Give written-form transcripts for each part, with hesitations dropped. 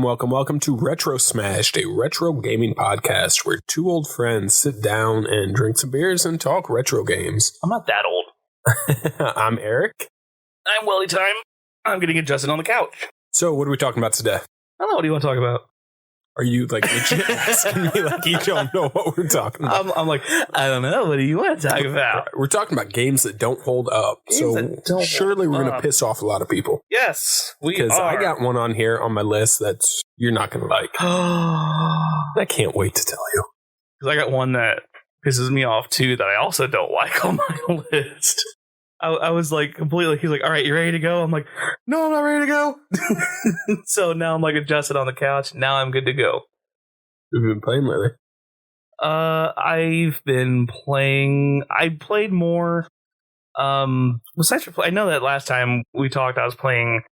welcome to Retro Smashed, a retro gaming podcast where two old friends sit down and drink some beers and talk retro games. I'm not that old. I'm Eric. I'm Weldy time. I'm getting adjusted on the couch. So, what are we talking about today? I don't know. What do you want to talk about? Are you like legit asking me like you don't know what we're talking about? I'm like, I don't know. What do you want to talk about? We're talking about games that don't hold up. Surely we're going to piss off a lot of people. Yes, we are. Because I got one on here on my list that's you're not going to like. I can't wait to tell you. Because I got one that pisses me off too that I also don't like on my list. I was like completely, he's like, all right, you ready to go? I'm like, no, I'm not ready to go. So now I'm like adjusted on the couch. Now I'm good to go. Have you been playing lately? I've been playing, I played more, besides for I know that last time we talked, I was playing.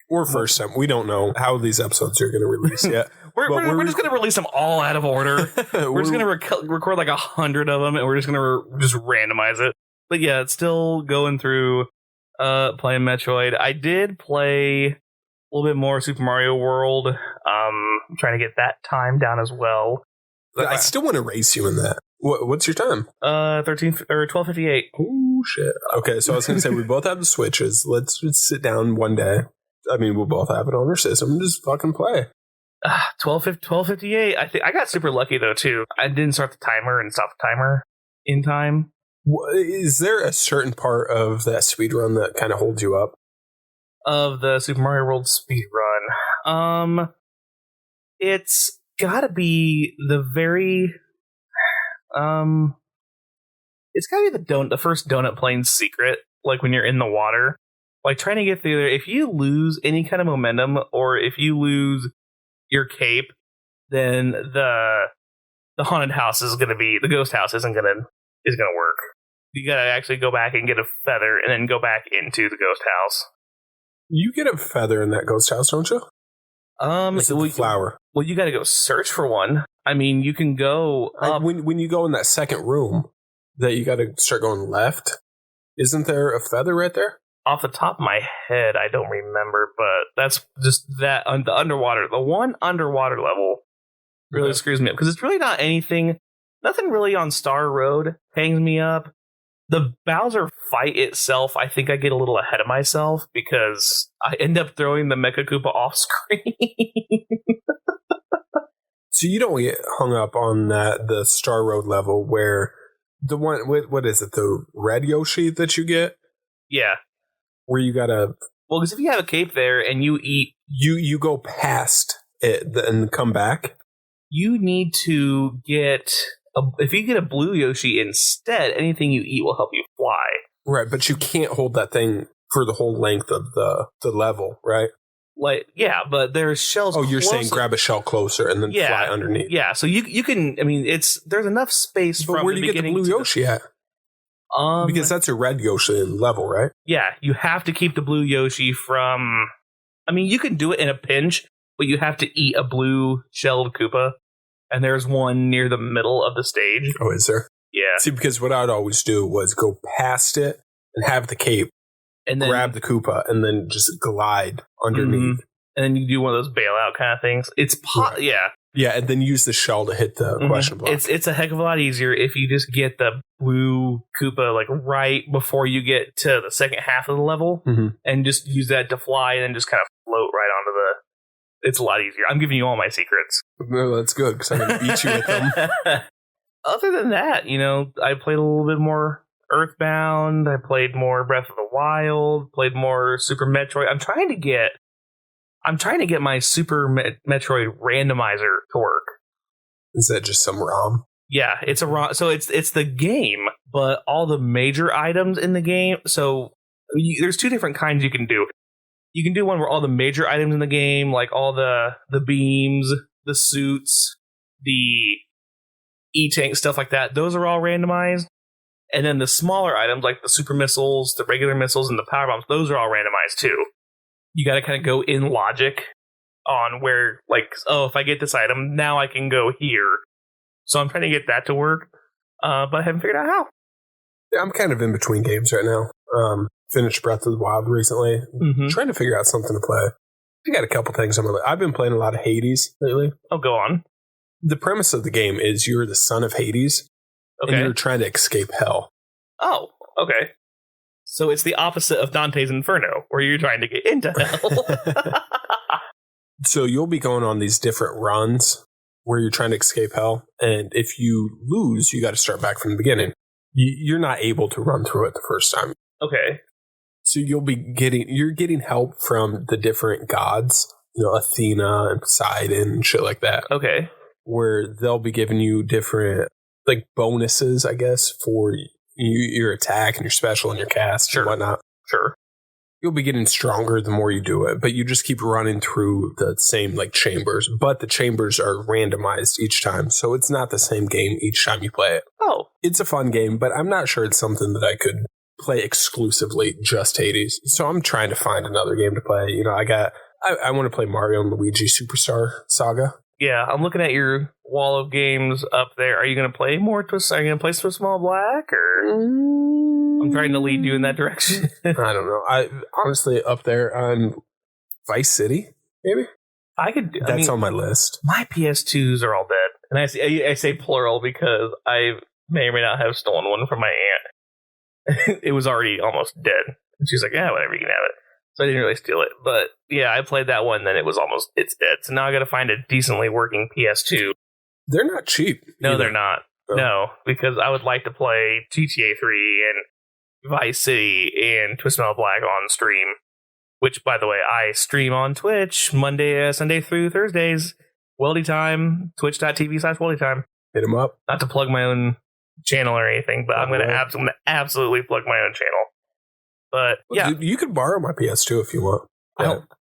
Or first time. We don't know how these episodes are going to release yet. we're just going to release them all out of order. We're just going to record like 100 of them and we're just going to just randomize it. But yeah, it's still going through playing Metroid. I did play a little bit more Super Mario World. I'm trying to get that time down as well. I still want to race you in that. What's your time? 12:58. Oh shit. Okay, so I was going to say we both have the Switches. Let's just sit down one day. I mean, we'll both have it on our system and just fucking play. 12:58. I think I got super lucky though too. I didn't start the timer and stop the timer in time. Is there a certain part of that speed run that kind of holds you up? Of the Super Mario World speed run, it's got to be the very, it's got to be the first donut plane secret. Like when you're in the water, like trying to get through there. If you lose any kind of momentum, or if you lose your cape, then the haunted house is going to be the ghost house is gonna work. You gotta actually go back and get a feather and then go back into the ghost house. You get a feather in that ghost house, don't you? Flower. Well, you gotta go search for one. I mean, you can go when you go in that second room that you gotta start going left. Isn't there a feather right there? Off the top of my head, I don't remember, but that's just that the underwater. The one underwater level really screws me up because it's really not anything. Nothing really on Star Road hangs me up. The Bowser fight itself, I think I get a little ahead of myself because I end up throwing the Mecha Koopa off screen. So you don't get hung up on the Star Road level where the one, what is it, the red Yoshi that you get? Yeah. Where you gotta... Well, because if you have a cape there and you eat... You go past it and come back? You need to get... If you get a blue Yoshi instead, anything you eat will help you fly. Right, but you can't hold that thing for the whole length of the level, right? Like, yeah, but there's shells. Oh, you're saying grab a shell closer and then fly underneath. Yeah, so you can. I mean, there's enough space. But from where do you get the blue Yoshi at? Because that's a red Yoshi level, right? Yeah, you have to keep the blue Yoshi from. I mean, you can do it in a pinch, but you have to eat a blue shelled Koopa. And there's one near the middle of the stage. Oh, is there? Yeah. See, because what I'd always do was go past it and have the cape, and then grab the Koopa, and then just glide underneath. Mm-hmm. And then you do one of those bailout kind of things. Yeah. Yeah, and then use the shell to hit the question block. It's a heck of a lot easier if you just get the blue Koopa like right before you get to the second half of the level, and just use that to fly, and then just kind of float right onto the... It's a lot easier. I'm giving you all my secrets. No, that's good, because I'm going to beat you with them. Other than that, I played a little bit more Earthbound. I played more Breath of the Wild. Played more Super Metroid. I'm trying to get my Super Metroid randomizer to work. Is that just some ROM? Yeah, it's a ROM. So it's the game, but all the major items in the game. So there's two different kinds you can do. You can do one where all the major items in the game, like all the beams, the suits, the E-tank, stuff like that, those are all randomized. And then the smaller items, like the super missiles, the regular missiles, and the power bombs, those are all randomized too. You got to kind of go in logic on where, like, oh, if I get this item, now I can go here. So I'm trying to get that to work, but I haven't figured out how. Yeah, I'm kind of in between games right now. Finished Breath of the Wild recently. Trying to figure out something to play. I got a couple things on my list. I've been playing a lot of Hades lately. Oh, go on. The premise of the game is you're the son of Hades, Okay. and you're trying to escape hell. Oh, okay. So it's the opposite of Dante's Inferno, where you're trying to get into hell. So you'll be going on these different runs where you're trying to escape hell, and if you lose, you got to start back from the beginning. You're not able to run through it the first time. Okay. So you're getting help from the different gods, Athena and Poseidon and shit like that. Okay. Where they'll be giving you different like bonuses, I guess, for your attack and your special and your cast and whatnot. Sure. You'll be getting stronger the more you do it, but you just keep running through the same like chambers. But the chambers are randomized each time, so it's not the same game each time you play it. Oh. It's a fun game, but I'm not sure it's something that I could play exclusively just Hades. So I'm trying to find another game to play. I want to play Mario and Luigi Superstar Saga. Yeah, I'm looking at your wall of games up there. Are you going to play more Twist? Are you going to play Twist Small Black? Or I'm trying to lead you in that direction. I don't know. I honestly up there on Vice City, maybe. That's on my list. My PS2s are all dead, and I say plural because I may or may not have stolen one from my aunt. It was already almost dead, and she's like, "Yeah, whatever, you can have it." So I didn't really steal it, but yeah, I played that one. Then it's dead. So now I got to find a decently working PS2. They're not cheap. No, they're not. Oh. No, because I would like to play GTA 3 and Vice City and Twist Metal Black on stream. Which, by the way, I stream on Twitch Sunday through Thursdays. Weldy time, twitch.tv/Weldy time. Hit them up. Not to plug my own channel or anything, but I'm going to absolutely plug my own channel. But yeah, you could borrow my PS2 if you want.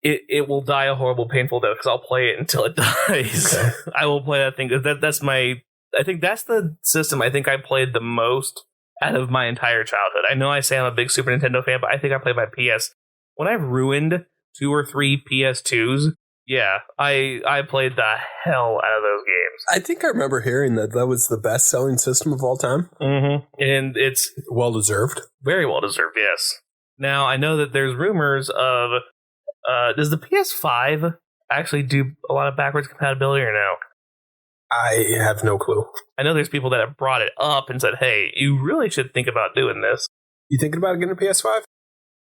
It will die a horrible, painful death because I'll play it until it dies. Okay. I will play that thing. I think that's the system I think I played the most out of my entire childhood. I know I say I'm a big Super Nintendo fan, but I think I played my PS. When I've ruined 2 or 3 PS2s, yeah, I played the hell out of those games. I think I remember hearing that was the best-selling system of all time. Mm-hmm. And it's well-deserved. Very well-deserved, yes. Now, I know that there's rumors of... does the PS5 actually do a lot of backwards compatibility or no? I have no clue. I know there's people that have brought it up and said, hey, you really should think about doing this. You thinking about getting a PS5?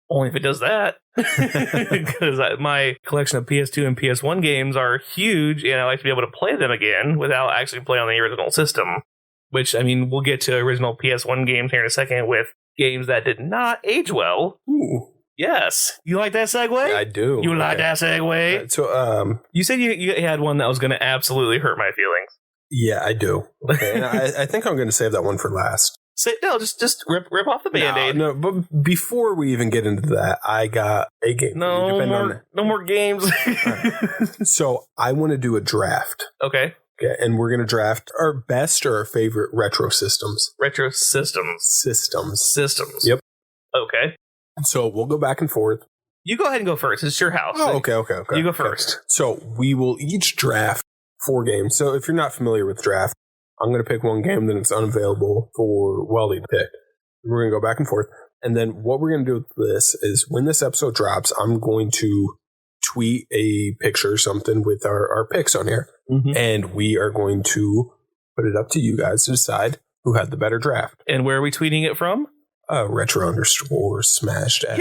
Only if it does that. Because my collection of PS2 and PS1 games are huge, and I like to be able to play them again without actually playing on the original system. Which, I mean, we'll get to original PS1 games here in a second with games that did not age well. Ooh. Yes. You like that segue? Yeah, I do. You like that segue? So, you said you had one that was going to absolutely hurt my feelings. Yeah, I do. Okay, and I think I'm going to save that one for last. Just rip off the Band-Aid. No, but before we even get into that, I got a game. No more games. Right. So I want to do a draft. Okay, and we're going to draft our best or our favorite retro systems. Retro systems. Systems. Yep. Okay. So we'll go back and forth. You go ahead and go first. It's your house. Oh, okay. You go first. So we will each draft 4 games. So if you're not familiar with draft, I'm going to pick one game, then it's unavailable for Weldy to pick. We're going to go back and forth. And then what we're going to do with this is when this episode drops, I'm going to tweet a picture or something with our picks on here. Mm-hmm. And we are going to put it up to you guys to decide who had the better draft. And where are we tweeting it from? retro_smashed at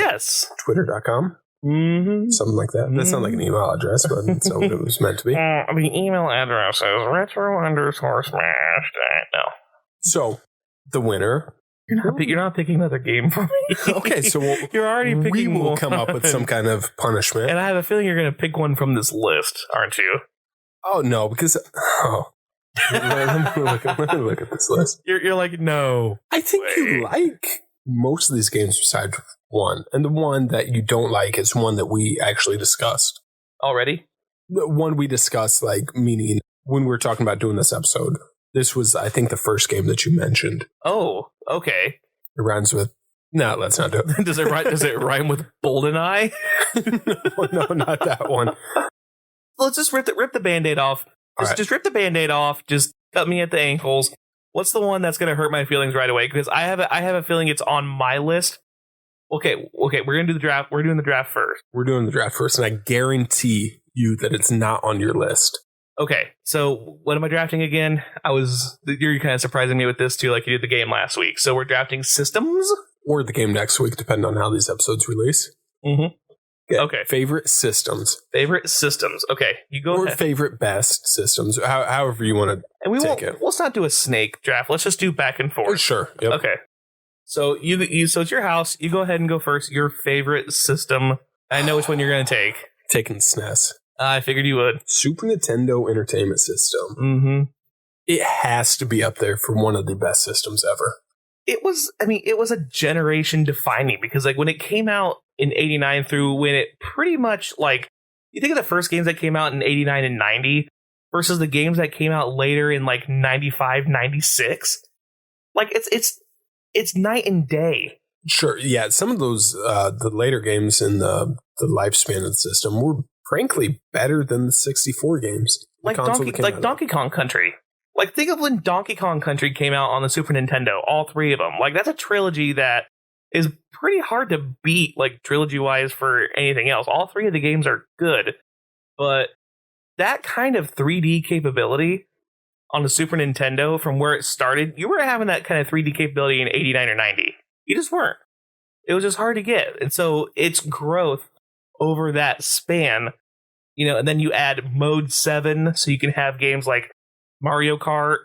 twitter.com. Mm-hmm. Something like that. That sounds like an email address, but that's what it was meant to be. The email address is retro_smashed at no. So, the winner... You're not picking another game for me. Okay, so you're already picking we will one. Come up with some kind of punishment. And I have a feeling you're going to pick one from this list, aren't you? Oh, no, because... let me look at this list. You're like, no. I think you like most of these games besides one. And the one that you don't like is one that we actually discussed. Already? The one we discussed, like, meaning when we were talking about doing this episode. This was, I think, the first game that you mentioned. Oh, okay. It rhymes with... No, let's not do it. Does it rhyme with Goldeneye? No, not that one. Let's just rip the Band-Aid off. Just rip the Band-Aid off. Just cut me at the ankles. What's the one that's going to hurt my feelings right away? Because I have a feeling it's on my list. Okay, we're gonna do the draft. We're doing the draft first. We're doing the draft first, and I guarantee you that it's not on your list. Okay, so what am I drafting again? You're kind of surprising me with this too, like you did the game last week. So we're drafting systems? Or the game next week, depending on how these episodes release. Mm-hmm. Okay. Favorite systems. Favorite systems. Okay, you go or ahead. Favorite best systems, however you want to take it. Let's not do a snake draft. Let's just do back and forth. Sure. Yep. Okay. So so it's your house. You go ahead and go first. Your favorite system. I know which one you're going to take. Taking SNES. I figured you would. Super Nintendo Entertainment System. Mm-hmm. It has to be up there for one of the best systems ever. It was a generation defining because like when it came out in 89 through when it pretty much like, you think of the first games that came out in 89 and 90 versus the games that came out later in like 95, 96. Like it's night and day. Sure. Yeah. Some of those, the later games in the lifespan of the system were frankly better than the 64 games. Like Donkey Kong Country. Like, think of when Donkey Kong Country came out on the Super Nintendo, all three of them. Like, that's a trilogy that is pretty hard to beat, like, trilogy-wise for anything else. All three of the games are good, but that kind of 3D capability on the Super Nintendo from where it started, you were having that kind of 3D capability in 89 or 90. You just weren't. It was just hard to get. And so its growth over that span, and then you add Mode 7, so you can have games like Mario Kart,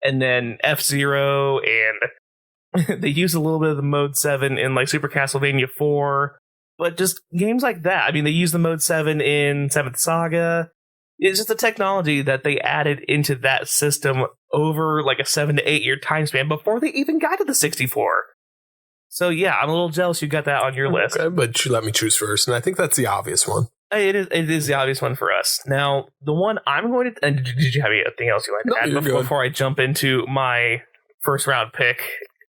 and then F-Zero, and they use a little bit of the Mode 7 in like Super Castlevania 4, but just games like that. I mean, they use the Mode 7 in 7th Saga. It's just the technology that they added into that system over like a 7 to 8 year time span before they even got to the 64. So yeah, I'm a little jealous you got that on your list. Okay, but you let me choose first, and I think that's the obvious one. It is the obvious one for us. Now, the one I'm going to... Did you have anything else you like to add before I jump into my first round pick?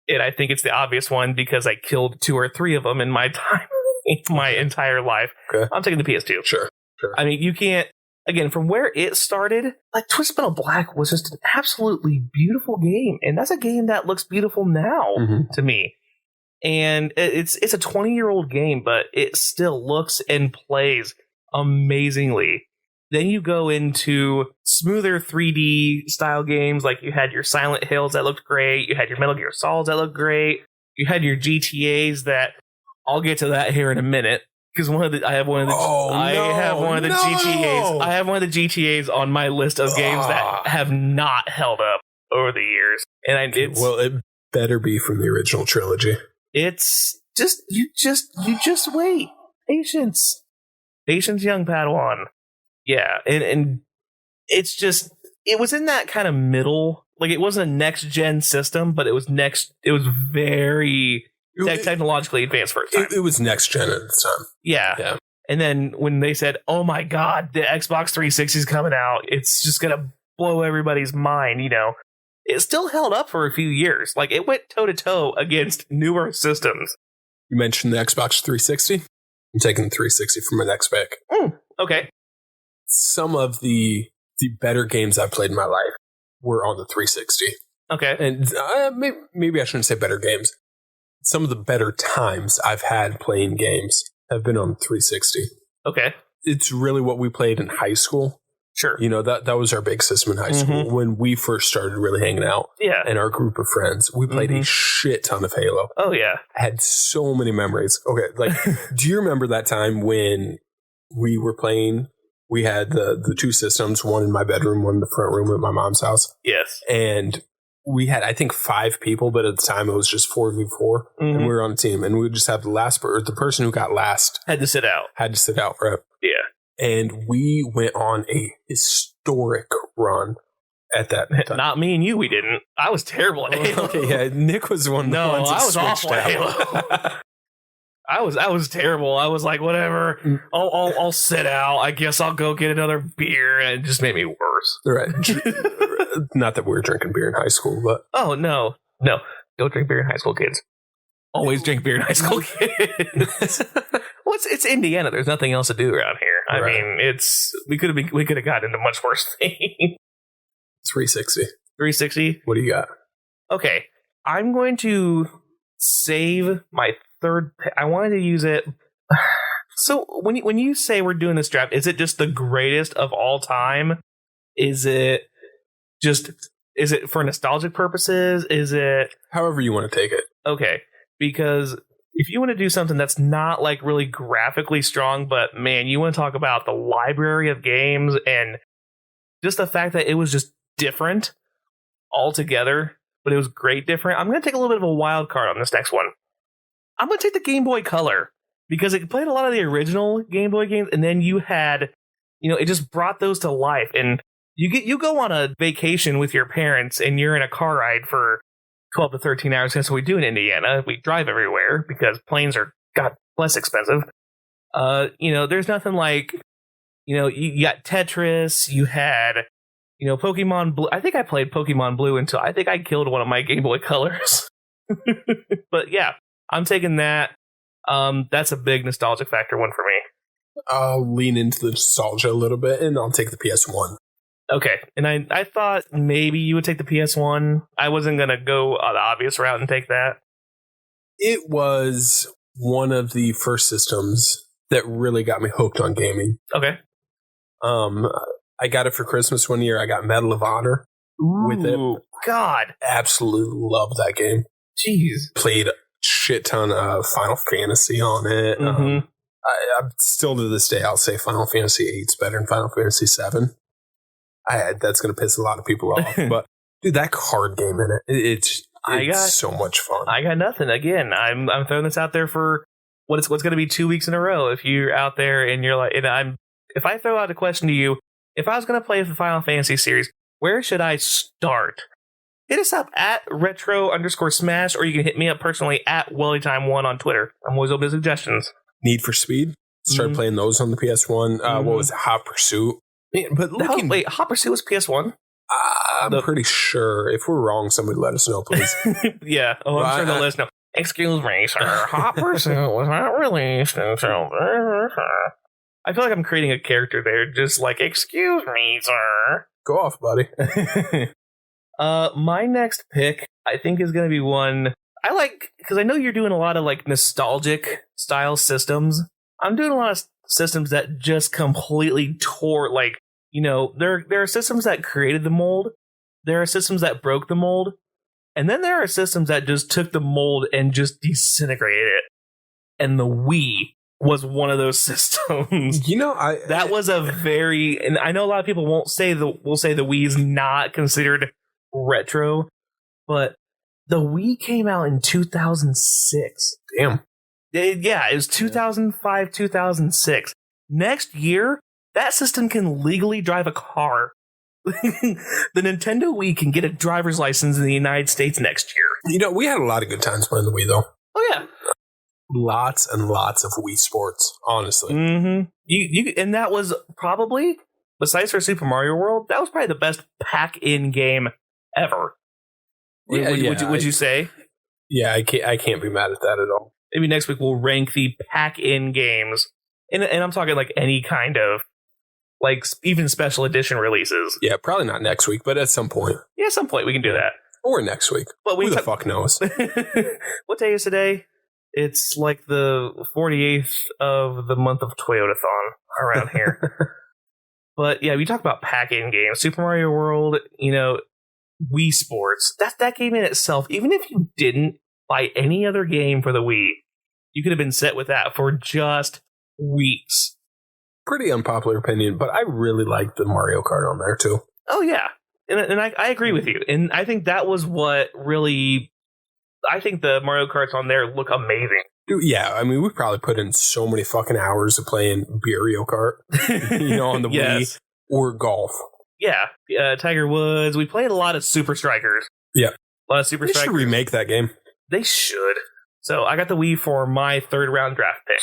And I think it's the obvious one because I killed 2 or 3 of them in my time, in my entire life. Okay. I'm taking the PS2. Sure. I mean, you can't... Again, from where it started, like Twisted Metal Black was just an absolutely beautiful game. And that's a game that looks beautiful now to me. And it's a 20-year-old game, but it still looks and plays amazingly. Then you go into smoother 3D style games, like you had your Silent Hills that looked great, you had your Metal Gear Solids that looked great, you had your GTAs that I'll get to that here in a minute because I have one of the GTAs on my list of games that have not held up over the years, and it better be from the original trilogy. It's just you just wait. Patience, young Padawan. Yeah, and it's just it was in that kind of middle. Like it wasn't a next gen system, but it was very technologically advanced for its time. It was next gen at the time. Yeah. And then when they said, "Oh my God, the Xbox 360 is coming out," it's just gonna blow everybody's mind. It still held up for a few years. Like, it went toe-to-toe against newer systems. You mentioned the Xbox 360. I'm taking the 360 for my next pick. Okay. Some of the better games I've played in my life were on the 360. Okay. And maybe I shouldn't say better games. Some of the better times I've had playing games have been on the 360. Okay. It's really what we played in high school. Sure. That was our big system in high school when we first started really hanging out. Yeah. And our group of friends. We played a shit ton of Halo. Oh, yeah. I had so many memories. Okay, like, do you remember that time when we were playing? We had the 2 systems, one in my bedroom, one in the front room at my mom's house. Yes. And we had, I think, 5 people, but at the time it was just 4v4. And we were on a team. And we would just have the person who got last had to sit out, right? Yeah. And we went on a historic run at that time. Not me and you, we didn't. I was terrible at Halo. Okay, yeah, Nick was one of the ones that I was awful at Halo. I was terrible. I was like, whatever, I'll sit out. I guess I'll go get another beer, and it just made me worse. Right. Not that we were drinking beer in high school, but oh no, don't drink beer in high school, kids. Always drink beer in high school, kids. Well, it's Indiana. There's nothing else to do around here. I mean, we could have gotten into much worse things. 360. 360. What do you got? Okay, I'm going to save my third pick, I wanted to use it. So when you say we're doing this draft, is it just the greatest of all time? Is it for nostalgic purposes? Is it however you want to take it? Okay, because if you want to do something that's not like really graphically strong, but man, you want to talk about the library of games and just the fact that it was just different altogether, but it was great different. I'm going to take a little bit of a wild card on this next one. I'm going to take the Game Boy Color because it played a lot of the original Game Boy games, and then you had, it just brought those to life. And you go on a vacation with your parents, and you're in a car ride for 12 to 13 hours. That's what we do in Indiana. We drive everywhere because planes are less expensive. There's nothing like, you got Tetris, you had, Pokemon Blue. I think I played Pokemon Blue until I think I killed one of my Game Boy Colors. But yeah, I'm taking that. That's a big nostalgic factor one for me. I'll lean into the nostalgia a little bit, and I'll take the PS1. Okay, and I thought maybe you would take the PS1. I wasn't going to go the obvious route and take that. It was one of the first systems that really got me hooked on gaming. Okay. I got it for Christmas one year. I got Medal of Honor with it. God. Absolutely love that game. Jeez. Played a shit ton of Final Fantasy on it. Mm-hmm. I'm still to this day, I'll say Final Fantasy 8's better than Final Fantasy 7. That's going to piss a lot of people off. But, dude, that card game in it's so much fun. I got nothing. Again, I'm throwing this out there for what's going to be 2 weeks in a row. If you're out there and you're like, if I throw out a question to you, if I was going to play the Final Fantasy series, where should I start? Hit us up at retro_smash, or you can hit me up personally at WeldyTime1 on Twitter. I'm always open to suggestions. Need for Speed. Started playing those on the PS1. What was it? Hot Pursuit. Man, but wait, Hot Pursuit was PS1? I'm pretty sure. If we're wrong, somebody let us know, please. Yeah. Oh, I'm sure they'll let us know. Excuse me, sir. Hot Pursuit was not released until... I feel like I'm creating a character there, just like, excuse me, sir. Go off, buddy. My next pick, I think, is going to be one I like, because I know you're doing a lot of like nostalgic style systems. I'm doing a lot of systems that just completely tore, like, there are systems that created the mold, there are systems that broke the mold, and then there are systems that just took the mold and just disintegrated it. And the Wii was one of those systems. That was a very, and I know a lot of people will say the Wii is not considered retro, but the Wii came out in 2006. Damn. It was 2005, 2006. Next year, that system can legally drive a car. The Nintendo Wii can get a driver's license in the United States next year. We had a lot of good times playing the Wii, though. Oh, yeah. Lots and lots of Wii Sports, honestly. Mm-hmm. And that was probably, besides for Super Mario World, that was probably the best pack-in game ever. Would you say? Yeah, I can't be mad at that at all. Maybe next week we'll rank the pack-in games. And I'm talking like any kind of, like even special edition releases. Yeah, probably not next week, but at some point. Yeah, at some point we can do that. Or next week. But who the fuck knows? What day is today? It's like the 48th of the month of Toyotathon around here. But yeah, we talk about pack-in games. Super Mario World, Wii Sports. That game in itself, even if you didn't buy any other game for the Wii, you could have been set with that for just weeks. Pretty unpopular opinion, but I really like the Mario Kart on there too. Oh yeah, and I agree with you. And I think that was what really... I think the Mario Karts on there look amazing. Dude, yeah, I mean, we probably put in so many fucking hours of playing Mario Kart, on the yes. Wii, or golf. Yeah, Tiger Woods. We played a lot of Super Strikers. Yeah. A lot of Super Strikers. They should remake that game. They should. So I got the Wii for my third round draft pick.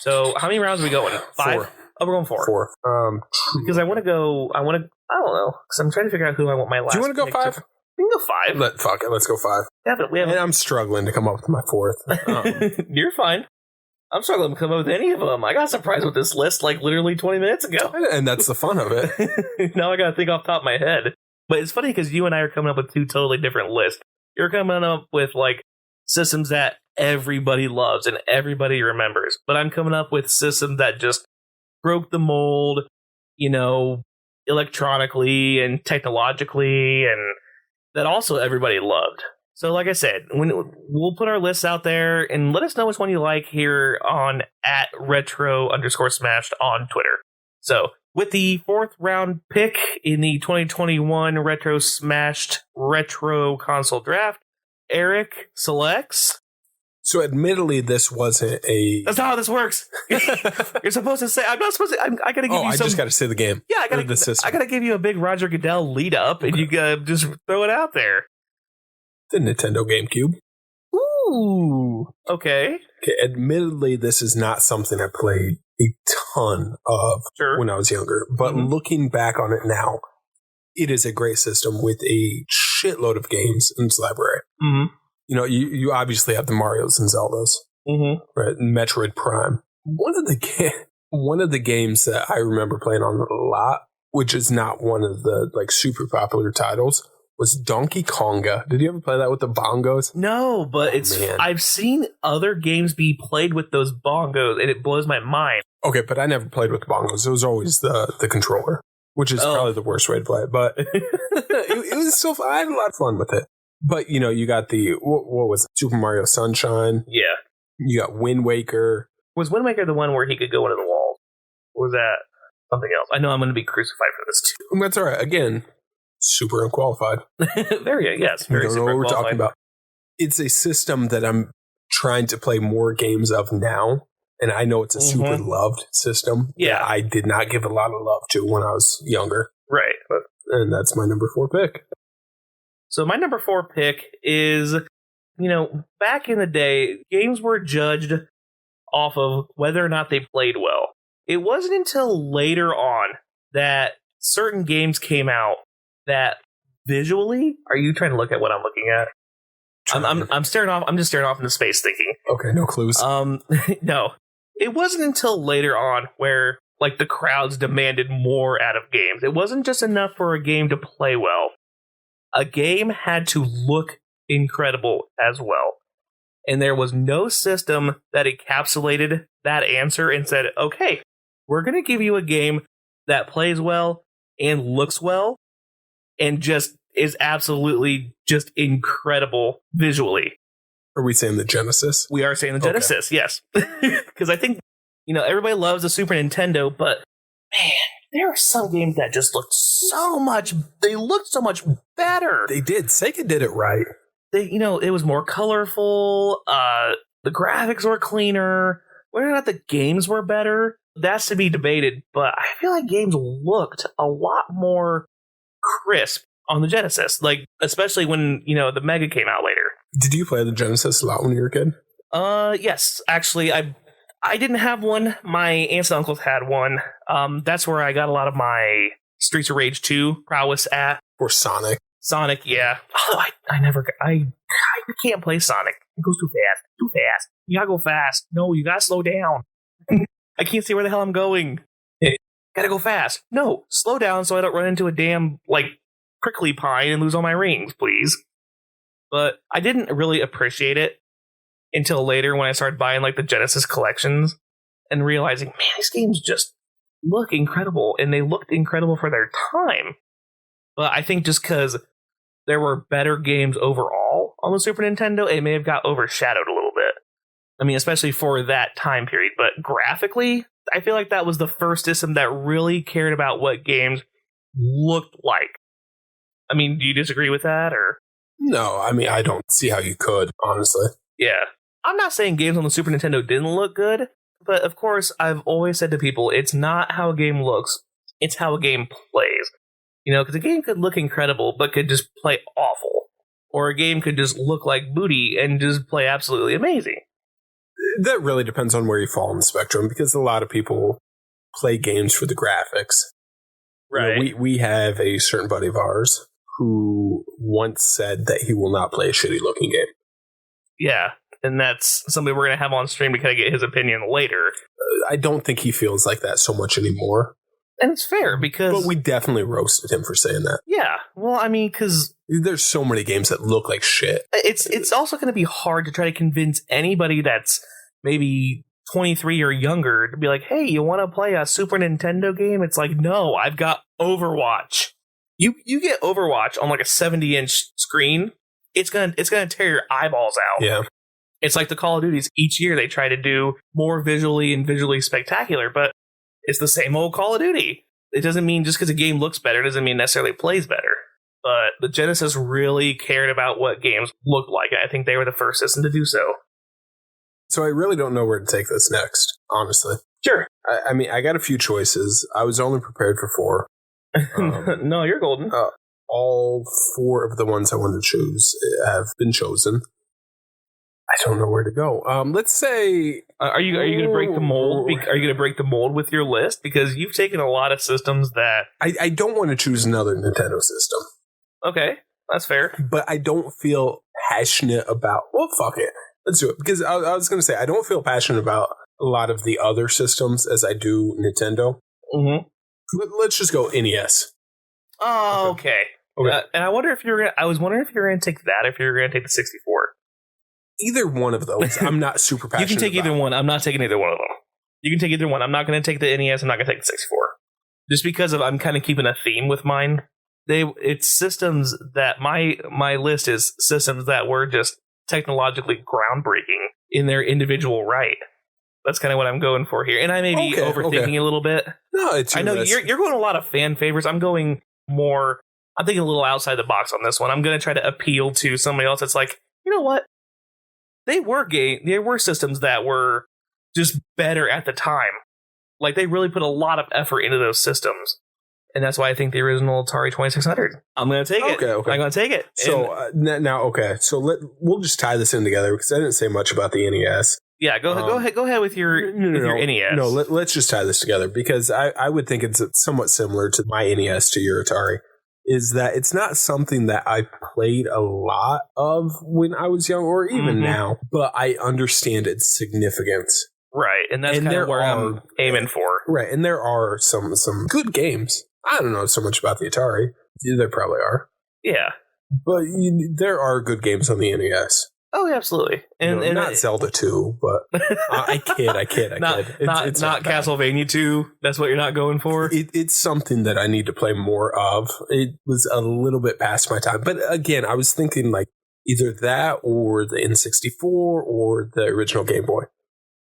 So how many rounds are we going? 5? 4. Oh, we're going 4. 4. Because I don't know. Because I'm trying to figure out who I want my last. Do you want to go 5? We can go 5. Fuck it, let's go 5. Yeah, but we have. And I'm struggling to come up with my 4th. You're fine. I'm struggling to come up with any of them. I got surprised with this list like literally 20 minutes ago. And that's the fun of it. Now I got to think off the top of my head. But it's funny because you and I are coming up with 2 totally different lists. You're coming up with like systems that everybody loves and everybody remembers. But I'm coming up with systems that just broke the mold, electronically and technologically, and that also everybody loved. So like I said, we'll put our lists out there and let us know which one you like here on @retro_smashed on Twitter. So with the 4th round pick in the 2021 Retro Smashed Retro Console Draft, Eric selects. So admittedly, this wasn't a... That's not how this works. You're supposed to say... I'm not supposed to... I gotta give you some... I just gotta say the game. Yeah, I gotta give you a big Roger Goodell lead up, and you gotta just throw it out there. The Nintendo GameCube. Ooh. Okay. Admittedly, this is not something I played a ton of when I was younger. But looking back on it now, it is a great system with a shitload of games in its library. Mm-hmm. You obviously have the Marios and Zeldas, right? Metroid Prime. One of the games that I remember playing on a lot, which is not one of the super popular titles, was Donkey Konga. Did you ever play that with the bongos? No, but I've seen other games be played with those bongos, and it blows my mind. Okay, but I never played with the bongos. It was always the controller, which is probably the worst way to play it. But it was still fun. I had a lot of fun with it. But, you got the, what was it, Super Mario Sunshine? Yeah. You got Wind Waker. Was Wind Waker the one where he could go into the walls? Or was that something else? I know I'm going to be crucified for this, too. That's all right. Again, super unqualified. Yes. Very don't know what we're talking about. It's a system that I'm trying to play more games of now. And I know it's a super loved system. Yeah. That I did not give a lot of love to when I was younger. Right. And that's my number 4 pick. So my number 4 pick is, back in the day, games were judged off of whether or not they played well. It wasn't until later on that certain games came out that visually... Are you trying to look at what I'm looking at? I'm staring off. I'm just staring off into space thinking. Okay, no clues. No. It wasn't until later on where the crowds demanded more out of games. It wasn't just enough for a game to play well. A game had to look incredible as well. And there was no system that encapsulated that answer and said, okay, we're going to give you a game that plays well and looks well and just is absolutely just incredible visually. Are we saying the Genesis? We are saying the Genesis, yes. Because I think, everybody loves the Super Nintendo, but man, there are some games that just looked so much better. They did. Sega did it right. It was more colorful. The graphics were cleaner. Whether or not the games were better, that's to be debated. But I feel like games looked a lot more crisp on the Genesis. Especially when, the Mega came out later. Did you play the Genesis a lot when you were a kid? Yes. Actually, I didn't have one. My aunts and uncles had one. That's where I got a lot of my Streets of Rage 2 prowess at. Or Sonic. Sonic, yeah. Oh, I can't play Sonic. It goes too fast. You gotta go fast. No, you gotta slow down. I can't see where the hell I'm going. Gotta go fast. No, slow down so I don't run into a damn, prickly pine and lose all my rings, please. But I didn't really appreciate it until later when I started buying the Genesis collections and realizing, man, these games just look incredible, and they looked incredible for their time. But I think just because there were better games overall on the Super Nintendo, it may have got overshadowed a little bit. I mean, especially for that time period. But graphically, I feel like that was the first system that really cared about what games looked like. I mean, do you disagree with that, or? No, I mean, I don't see how you could, honestly. Yeah. I'm not saying games on the Super Nintendo didn't look good, but of course, I've always said to people, it's not how a game looks, it's how a game plays. Because a game could look incredible, but could just play awful. Or a game could just look like booty and just play absolutely amazing. That really depends on where you fall on the spectrum, because a lot of people play games for the graphics. Right. We have a certain buddy of ours who once said that he will not play a shitty looking game. Yeah, and that's somebody we're going to have on stream to kind of get his opinion later. I don't think he feels like that so much anymore. And it's fair because... But we definitely roasted him for saying that. Yeah. Well, I mean, because... There's so many games that look like shit. It's also going to be hard to try to convince anybody that's maybe 23 or younger to be like, hey, you want to play a Super Nintendo game? It's like, no, I've got Overwatch. You get Overwatch on like a 70-inch screen, it's gonna tear your eyeballs out. Yeah. It's like the Call of Duties. Each year they try to do more visually spectacular, but it's the same old Call of Duty. It doesn't mean just because a game looks better doesn't mean necessarily plays better. But the Genesis really cared about what games looked like, and I think they were the first system to do so. So I really don't know where to take this next, honestly. Sure. I mean, I got a few choices. I was only prepared for 4. No, you're golden. All 4 of the ones I wanted to choose have been chosen. I don't know where to go. Let's say, are you going to break the mold? Are you going to break the mold with your list? Because you've taken a lot of systems that I don't want to choose another Nintendo system. Okay, that's fair. But I don't feel passionate about. Well, fuck it. Let's do it. Because I was going to say I don't feel passionate about a lot of the other systems as I do Nintendo. Mm-hmm. Let's just go NES. Oh, okay. And I wonder if I was wondering if you were going to take that, if you were going to take the 64. Either one of those, I'm not super passionate. You can take either one. I'm not taking either one of them. You can take either one. I'm not going to take the NES. I'm not going to take the 64. Just because I'm kind of keeping a theme with mine. It's systems that my list is systems that were just technologically groundbreaking in their individual right. That's kind of what I'm going for here. And I may be overthinking a little bit. No, it's I know you're going a lot of fan favorites. I'm going more. I'm thinking a little outside the box on this one. I'm going to try to appeal to somebody else that's like, you know what? They were systems that were just better at the time. Like, they really put a lot of effort into those systems. And that's why I think the original Atari 2600. I'm going to take it. Okay. I'm going to take it. So, now, okay. So, we'll just tie this in together because I didn't say much about the NES. Yeah, go ahead with your NES. No, let's just tie this together because I would think it's somewhat similar to my NES to your Atari. Is that it's not something that I played a lot of when I was young or even now, but I understand its significance. Right, and that's kind of where I'm aiming for. Right, and there are some good games. I don't know so much about the Atari. There probably are. Yeah. But there are good games on the NES. Oh, absolutely. And not Zelda 2, but I kid. It's not Castlevania 2. That's what you're not going for? It's something that I need to play more of. It was a little bit past my time. But again, I was thinking like either that or the N64 or the original Game Boy.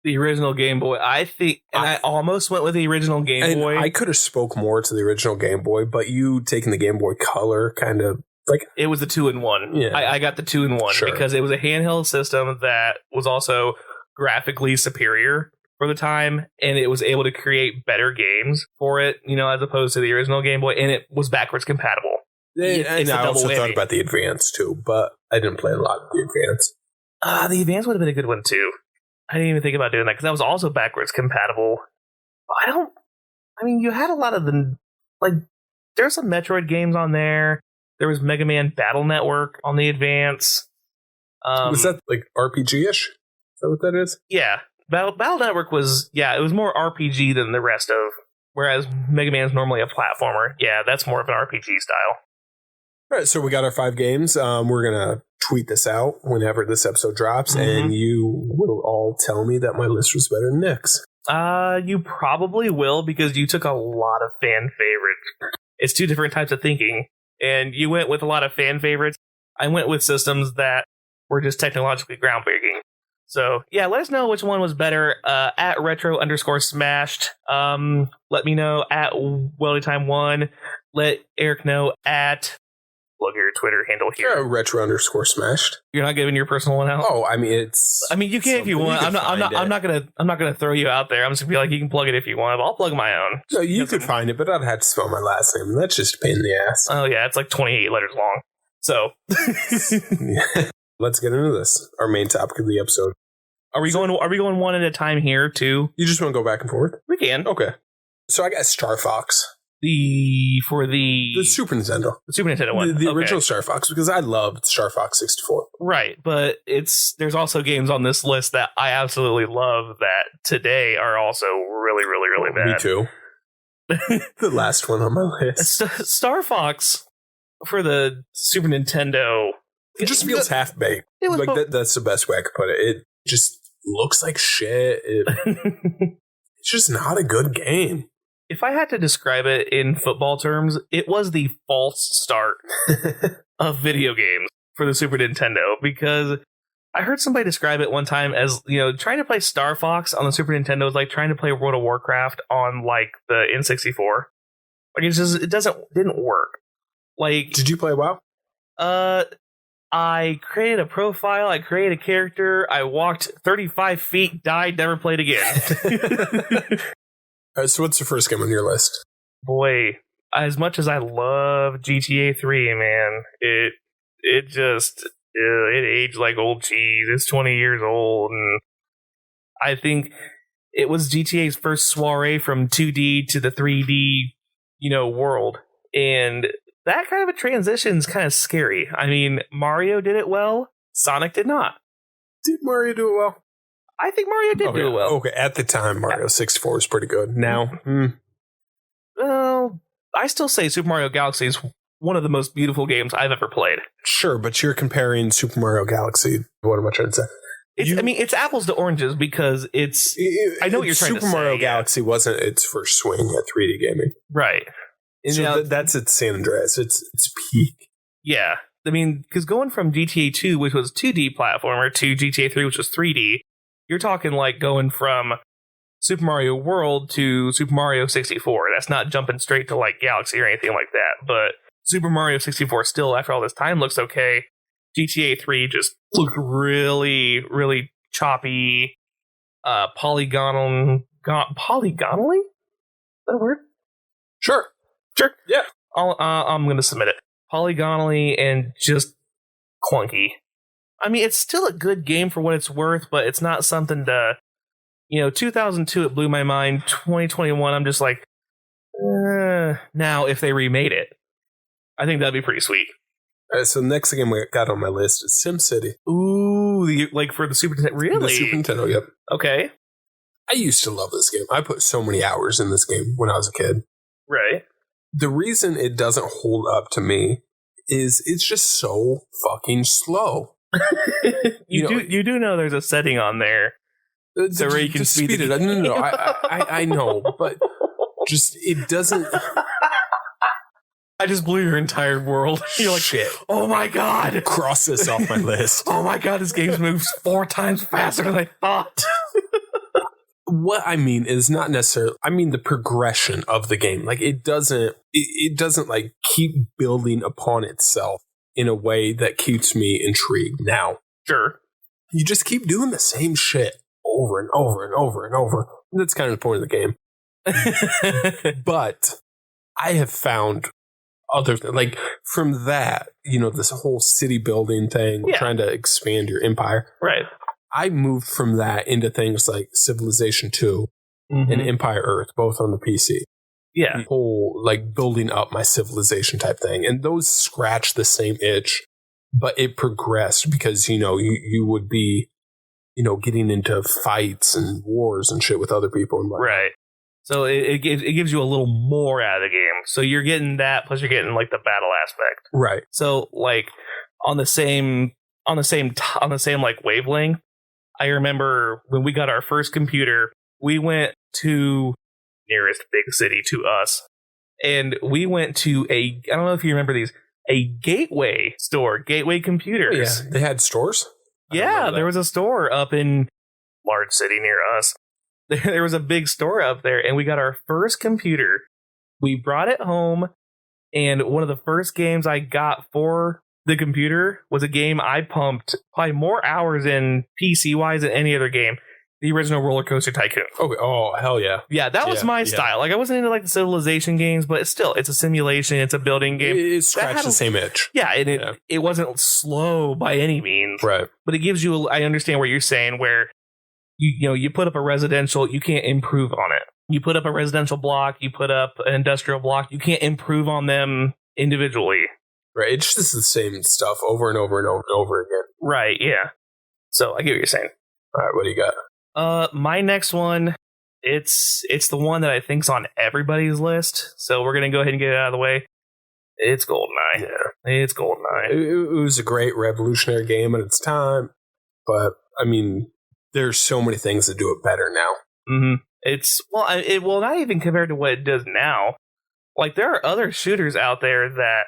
The original Game Boy. I think, and I almost went with the original Game Boy. I could have spoke more to the original Game Boy, but you taking the Game Boy Color kind of like it was the 2-in-1. Yeah. I got the 2-in-1 because it was a handheld system that was also graphically superior for the time, and it was able to create better games for it, as opposed to the original Game Boy, and it was backwards compatible. And I also thought about the Advance too, but I didn't play a lot of the Advance. The Advance would have been a good one too. I didn't even think about doing that because that was also backwards compatible. You had a lot of there's some Metroid games on there. There was Mega Man Battle Network on the Advance. Was that like RPG-ish? Is that what that is? Yeah. Battle Network was, it was more RPG than the rest of, whereas Mega Man's normally a platformer. Yeah, that's more of an RPG style. All right, so we got our 5 games. We're going to tweet this out whenever this episode drops, and you will all tell me that my list was better than Nick's. You probably will because you took a lot of fan favorites. It's 2 different types of thinking. And you went with a lot of fan favorites. I went with systems that were just technologically groundbreaking. So, let us know which one was better. At retro_smashed. Let me know at WeldyTime1. Let Eric know at... Plug your Twitter handle here. Retro_smashed. You're not giving your personal one out? Oh, it's... you can if you want. I'm not gonna throw you out there. I'm just gonna be like, you can plug it if you want. But I'll plug my own. No, you could find it, but I'd have to spell my last name. That's just a pain in the ass. Oh yeah, it's like 28 letters long. So let's get into this. Our main topic of the episode. Are we going one at a time here too? You just want to go back and forth? We can. Okay. So I got Star Fox. The Super Nintendo. The Super Nintendo one. The original Star Fox, because I loved Star Fox 64. Right, but there's also games on this list that I absolutely love that today are also really, really, really bad. Me too. The last one on my list. Star Fox for the Super Nintendo. It just feels half-baked. Like that's the best way I could put it. It just looks like shit. It's just not a good game. If I had to describe it in football terms, it was the false start of video games for the Super Nintendo, because I heard somebody describe it one time as, trying to play Star Fox on the Super Nintendo is like trying to play World of Warcraft on like the N64. Like didn't work. Like, did you play WoW? I created a profile, I created a character, I walked 35 feet, died, never played again. So what's the first game on your list? Boy, as much as I love GTA 3, man, it aged like old cheese. It's 20 years old, and I think it was GTA's first soiree from 2D to the 3D, world. And that kind of a transition is kind of scary. I mean, Mario did it well, Sonic did not. Did Mario do it well? I think Mario did do it well. Okay, at the time, Mario 64 was pretty good. Now, well, I still say Super Mario Galaxy is one of the most beautiful games I've ever played. Sure, but you're comparing Super Mario Galaxy. What am I trying to say? It's apples to oranges, because I know what you're trying to say. Super Mario Galaxy wasn't its first swing at 3D gaming. Right. And so that's its San Andreas. It's peak. Yeah. I mean, because going from GTA 2, which was 2D platformer, to GTA 3, which was 3D, you're talking like going from Super Mario World to Super Mario 64. That's not jumping straight to like Galaxy or anything like that. But Super Mario 64 still, after all this time, looks okay. GTA 3 just looked really, really choppy, polygonally? Is that a word? Sure. Yeah. I'm going to submit it. Polygonally and just clunky. I mean, it's still a good game for what it's worth, but it's not something to... 2002, it blew my mind. 2021, I'm just like... now, if they remade it, I think that'd be pretty sweet. All right, so the next game we got on my list is SimCity. Ooh, like for the Super Nintendo? Really? The Super Nintendo, yep. Okay. I used to love this game. I put so many hours in this game when I was a kid. Right. The reason it doesn't hold up to me is it's just so fucking slow. You do know there's a setting on there so where you can speed it. No. I know, but just it doesn't. I just blew your entire world. You're like, shit. Oh my god! Cross this off my list. Oh my god! This game moves 4 times faster than I thought. What I mean is not necessarily. I mean the progression of the game. Like it doesn't like keep building upon itself in a way that keeps me intrigued. Now, sure, you just keep doing the same shit over and over and over and over. That's kind of the point of the game. But I have found other like from that, this whole city building thing, trying to expand your empire. Right. I moved from that into things like Civilization 2 and Empire Earth, both on the PC. Yeah. The whole like building up my civilization type thing. And those scratch the same itch, but it progressed because, you would be, getting into fights and wars and shit with other people. And right. So it gives you a little more out of the game. So you're getting that, plus you're getting like the battle aspect. Right. So like on the same like wavelength, I remember when we got our first computer, we went to nearest big city to us, and we went to I don't know if you remember these, a Gateway store, Gateway Computers. Yeah, they had stores? Yeah, there was a store up in large city near us. There was a big store up there, and we got our first computer. We brought it home, and one of the first games I got for the computer was a game I pumped probably more hours in PC-wise than any other game. The original Roller Coaster Tycoon. Okay. Oh, hell yeah. Yeah, that was my style. Like, I wasn't into like the Civilization games, but it's a simulation. It's a building game. It scratched the same itch. Yeah, and it wasn't slow by any means. Right. But it gives you, I understand what you're saying, where you put up a residential, you can't improve on it. You put up a residential block, you put up an industrial block, you can't improve on them individually. Right, it's just the same stuff over and over and over and over again. Right, yeah. So I get what you're saying. All right, what do you got? My next one It's the one that I think's on everybody's list. So we're gonna go ahead and get it out of the way. It's GoldenEye. Yeah. It's GoldenEye. It was a great revolutionary game at its time, but I mean, there's so many things that do it better now. Mm-hmm. It's not even compared to what it does now. Like there are other shooters out there that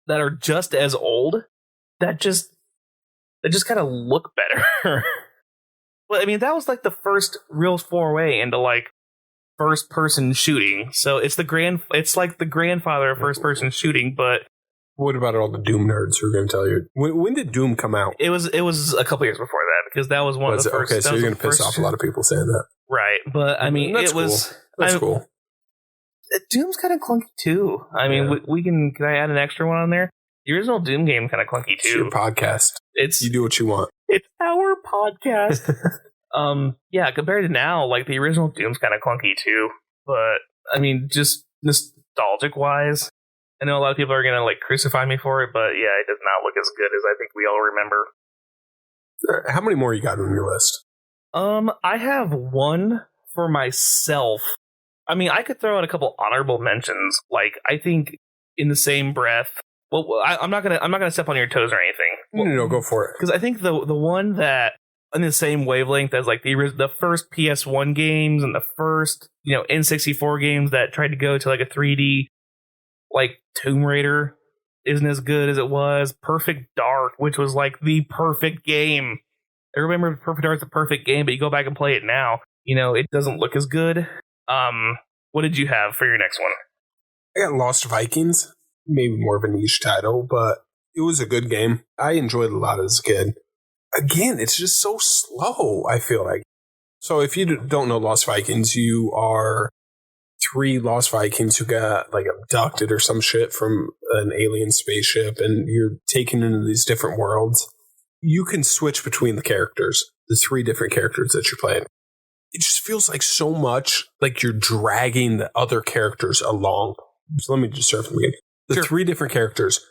are just as old that just kind of look better. Well, I mean, that was like the first real foray into like first person shooting. So it's like the grandfather of first person shooting. But what about all the Doom nerds who are going to tell you when did Doom come out? It was a couple years before that, because that was one of the first. Okay, so you're going to piss off a lot of people saying that, right? But I mean, that's cool. That's cool. Doom's kind of clunky too. I mean, we can I add an extra one on there? The original Doom game kind of clunky too. It's your podcast. You do what you want. It's our podcast. Compared to now, like the original Doom's kind of clunky too. But I mean, just nostalgic wise, I know a lot of people are gonna like crucify me for it, but yeah, it does not look as good as I think we all remember. How many more you got on your list? I have one for myself. I mean, I could throw out a couple honorable mentions. Like, I think in the same breath. Well, I'm not gonna step on your toes or anything. No, go for it. Because I think the one that in the same wavelength as like the first PS1 games and the first N64 games that tried to go to like a 3D, like Tomb Raider, isn't as good as it was. Perfect Dark, which was like the perfect game. I remember Perfect Dark's the perfect game, but you go back and play it now, it doesn't look as good. What did you have for your next one? I got Lost Vikings. Maybe more of a niche title, but it was a good game. I enjoyed it a lot as a kid. Again, it's just so slow, I feel like. So if you don't know Lost Vikings, you are 3 Lost Vikings who got like abducted or some shit from an alien spaceship, and you're taken into these different worlds. You can switch between the characters, the 3 different characters that you're playing. It just feels like so much like you're dragging the other characters along. So let me just start from the beginning. The 3 different characters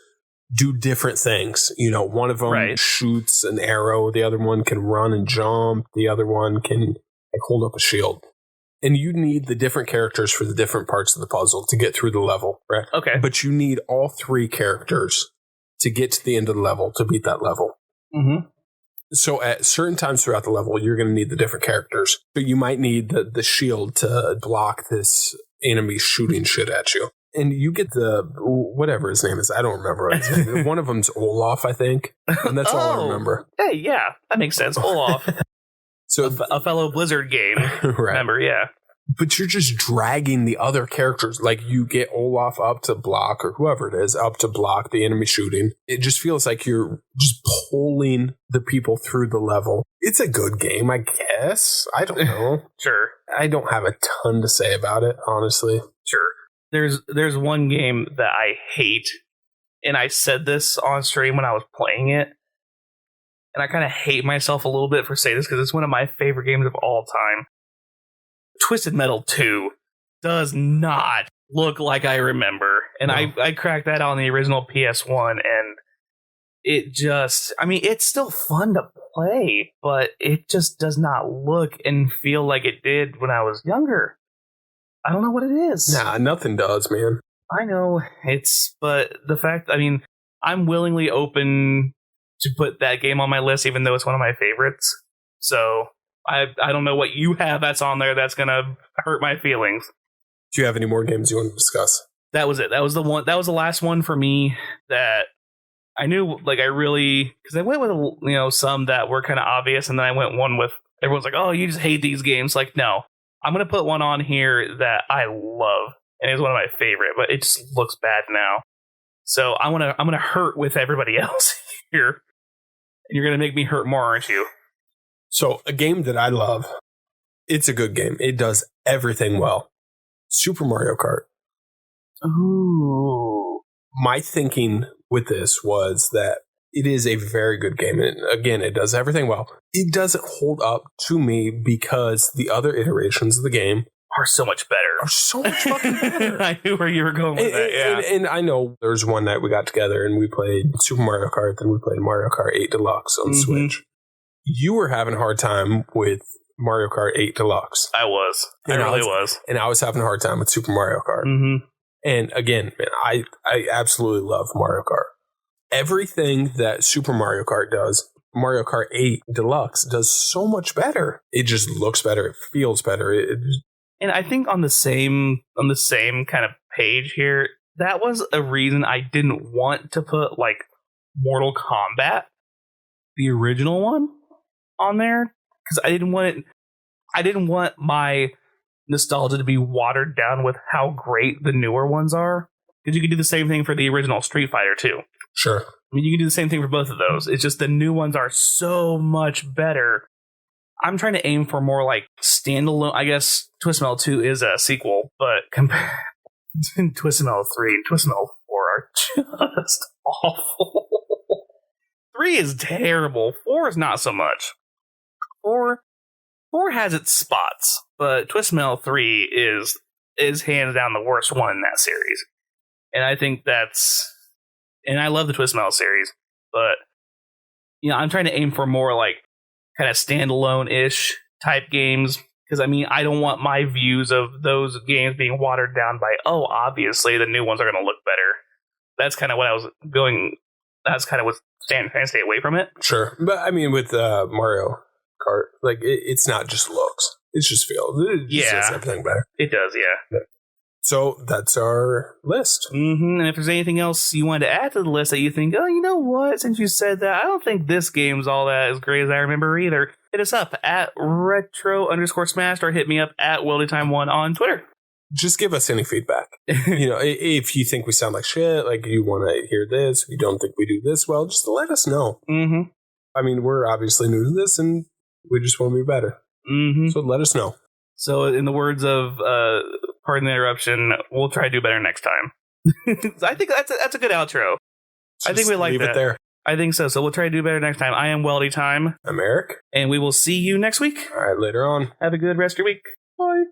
do different things. One of them shoots an arrow. The other one can run and jump. The other one can like hold up a shield. And you need the different characters for the different parts of the puzzle to get through the level, right? Okay. But you need all 3 characters to get to the end of the level, to beat that level. Mm-hmm. So at certain times throughout the level, you're going to need the different characters. So you might need the shield to block this enemy shooting shit at you. And you get the, whatever his name is. I don't remember his name. One of them's Olaf, I think. And that's all I remember. Hey, yeah. That makes sense. Olaf. So a fellow Blizzard game. Right. Remember, yeah. But you're just dragging the other characters. Like, you get Olaf up to block, or whoever it is, up to block the enemy shooting. It just feels like you're just pulling the people through the level. It's a good game, I guess. I don't know. Sure. I don't have a ton to say about it, honestly. Sure. There's one game that I hate, and I said this on stream when I was playing it, and I kind of hate myself a little bit for saying this because it's one of my favorite games of all time. Twisted Metal 2 does not look like I remember, and no. I cracked that on the original PS1, and it just, I mean, it's still fun to play, but it just does not look and feel like it did when I was younger. I don't know what it is. Nah, nothing does, man. I know but the fact, I mean, I'm willingly open to put that game on my list, even though it's one of my favorites. So I don't know what you have that's on there that's gonna hurt my feelings. Do you have any more games you want to discuss? That was it. That was the one. That was the last one for me that I knew. Like, I really, because I went with some that were kind of obvious, and then I went one with everyone's like, "Oh, you just hate these games." Like, no. I'm going to put one on here that I love, and it's one of my favorite, but it just looks bad now. So I'm going to hurt with everybody else here. And you're going to make me hurt more, aren't you? So a game that I love, it's a good game. It does everything well. Super Mario Kart. Ooh. My thinking with this was that it is a very good game. And again, it does everything well. It doesn't hold up to me because the other iterations of the game are so much better. Are so much fucking better. I knew where you were going with that, yeah. And I know there was one night we got together and we played Super Mario Kart, then we played Mario Kart 8 Deluxe on Switch. You were having a hard time with Mario Kart 8 Deluxe. I really was. And I was having a hard time with Super Mario Kart. Mm-hmm. And again, man, I absolutely love Mario Kart. Everything that Super Mario Kart does, Mario Kart 8 Deluxe does so much better. It just looks better. It feels better. And I think on the same kind of page here, that was a reason I didn't want to put like Mortal Kombat, the original one, on there, because I didn't want my nostalgia to be watered down with how great the newer ones are. Because you could do the same thing for the original Street Fighter too. Sure. I mean, you can do the same thing for both of those. It's just the new ones are so much better. I'm trying to aim for more like standalone. I guess Twist Metal 2 is a sequel, but Twist Metal 3 and Twist Metal 4 are just awful. 3 is terrible. 4 is not so much. 4 has its spots, but Twist Metal 3 is hands down the worst one in that series. And I think and I love the Twist Metal series, but I'm trying to aim for more like kind of standalone-ish type games, because I mean, I don't want my views of those games being watered down by, obviously the new ones are going to look better. That's kind of what I was going. That's kind of what's trying to stay away from it. Sure, but I mean, with Mario Kart, like it's not just looks; it's just feel. It just does everything better. It does, yeah. So that's our list. Mm-hmm. And if there's anything else you wanted to add to the list that you think, you know what, since you said that, I don't think this game's all that as great as I remember either, hit us up at retro_smashed or hit me up at WeldyTime1 on Twitter. Just give us any feedback. If you think we sound like shit, like you want to hear this, you don't think we do this well, just let us know. Mm-hmm. I mean, we're obviously new to this and we just want to be better. Mm-hmm. So let us know. So in the words of, pardon the interruption, we'll try to do better next time. I think that's a good outro. I think we like that. Leave it there. I think so. So we'll try to do better next time. I am Weldy Time. I'm Eric. And we will see you next week. All right, later on. Have a good rest of your week. Bye.